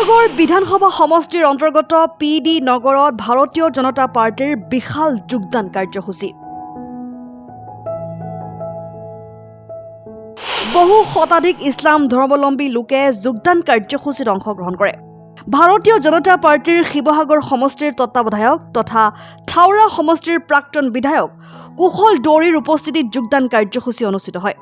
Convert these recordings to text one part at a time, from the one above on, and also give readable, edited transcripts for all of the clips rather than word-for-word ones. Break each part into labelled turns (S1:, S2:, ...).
S1: শিৱসাগৰ বিধানসভা সমষ্টিৰ অন্তৰ্গত PD নগৰত ভাৰতীয় জনতা পাৰ্টিৰ বিশাল যোগদান কাৰ্যসূচী। বহু শতাধিক ইছলাম ধৰ্মাৱলম্বী লোকে যোগদান কাৰ্যসূচীত অংশগ্ৰহণ কৰে। ভাৰতীয় জনতা পাৰ্টিৰ শিৱসাগৰ সমষ্টিৰ তত্ত্বাৱধায়ক তথা থাওৰা সমষ্টিৰ প্ৰাক্তন বিধায়ক কুশল দৌৰীৰ উপস্থিতিত যোগদান কাৰ্যসূচী অনুষ্ঠিত হয়।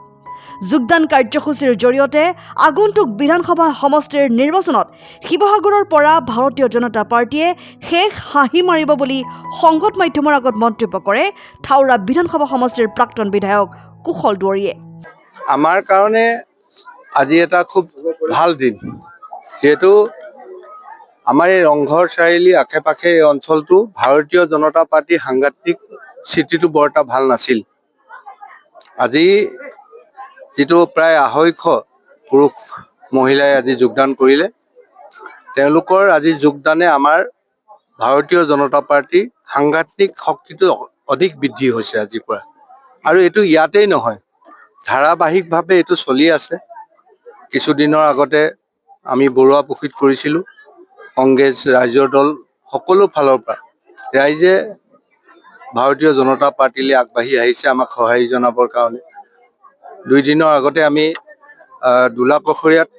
S1: যোগদান কাৰ্যসূচীৰ জৰিয়তে আগন্তুক বিধানসভা সমষ্টিৰ নিৰ্বাচনত শিৱসাগৰৰ পৰা ভাৰতীয় জনতা পাৰ্টিয়ে শেষ হাঁহি মাৰিব বুলি সংবাদ মাধ্যমৰ আগত মন্তব্য কৰে থাওৰা বিধানসভা সমষ্টিৰ প্ৰাক্তন বিধায়ক কুশল দৌৰীয়ে।
S2: আমাৰ কাৰণে আজি এটা খুব ভাল দিন, যেহেতু আমাৰ এই ৰংঘৰ চাৰিআলি আশে পাশে এই অঞ্চলটো ভাৰতীয় জনতা পাৰ্টিৰ সাংগঠনিক স্থিতিটো বৰ এটা ভাল নাছিল। আজি যিটো প্ৰায় 250 পুৰুষ মহিলাই আজি যোগদান কৰিলে, তেওঁলোকৰ আজি যোগদানে আমাৰ ভাৰতীয় জনতা পাৰ্টিৰ সাংগঠনিক শক্তিটো অধিক বৃদ্ধি হৈছে আজিৰ পৰা। আৰু এইটো ইয়াতেই নহয়, ধাৰাবাহিকভাৱে এইটো চলি আছে। কিছুদিনৰ আগতে আমি বৰুৱা পুখুৰীত কৰিছিলোঁ। কংগ্ৰেছ, ৰাইজৰ দল সকলো ফালৰ পৰা ৰাইজে ভাৰতীয় জনতা পাৰ্টিলৈ আগবাঢ়ি আহিছে আমাক সঁহাৰি জনাবৰ কাৰণে। 2 দিনৰ আগতে আমি দোলাকখৰীয়াত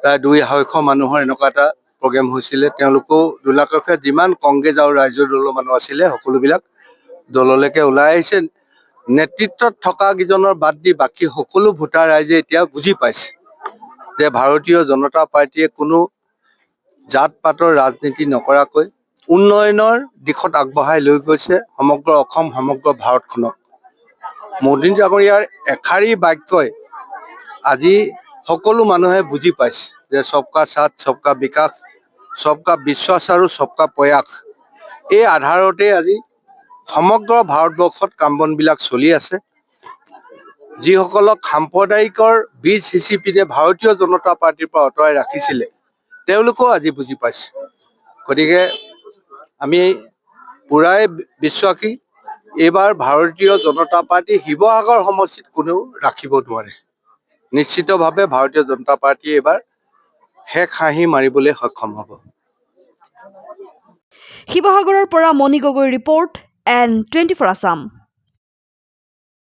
S2: প্ৰায় 200-250 মানুহৰ এনেকুৱা এটা প্ৰগ্ৰেম হৈছিলে। তেওঁলোকেও দোলাকখৰীয়াত যিমান কংগ্ৰেছ আৰু ৰাইজৰ দলৰ মানুহ আছিলে সকলোবিলাক দললৈকে ওলাই আহিছে। নেতৃত্বত থকা কেইজনৰ বাদ দি বাকী সকলো ভোটাৰ ৰাইজে এতিয়া বুজি পাইছে যে ভাৰতীয় জনতা পাৰ্টিয়ে কোনো জাত পাতৰ ৰাজনীতি নকৰাকৈ উন্নয়নৰ দিশত আগবঢ়াই লৈ গৈছে সমগ্ৰ অসম, সমগ্ৰ ভাৰতখনক। মোদী ডাঙৰীয়াৰ এষাৰি বাক্যই আজি সকলো মানুহে বুজি পাইছে যে সবকা সাথ, সবকা বিকাশ, সবকা বিশ্বাস আৰু সবকা প্ৰয়াস, এই আধাৰতে আজি সমগ্ৰ ভাৰতবৰ্ষত কাম বনবিলাক চলি আছে। যিসকলক সাম্প্ৰদায়িকৰ বীজ সিঁচি পিনে ভাৰতীয় জনতা পাৰ্টিৰ পৰা আঁতৰাই ৰাখিছিলে, তেওঁলোকেও আজি বুজি পাইছে। গতিকে আমি পুৰাই বিশ্বাসী, এইবাৰ ভাৰতীয় জনতা পাৰ্টি শিৱসাগৰ সমষ্টিত কোনেও ৰাখিব নোৱাৰে। নিশ্চিতভাৱে ভাৰতীয় জনতা পাৰ্টি এইবাৰ শেষ হাঁহি মাৰিবলৈ সক্ষম হ'ব।
S1: শিৱসাগৰৰ পৰা মণি গগৈৰ ৰিপৰ্ট, N24 আছাম।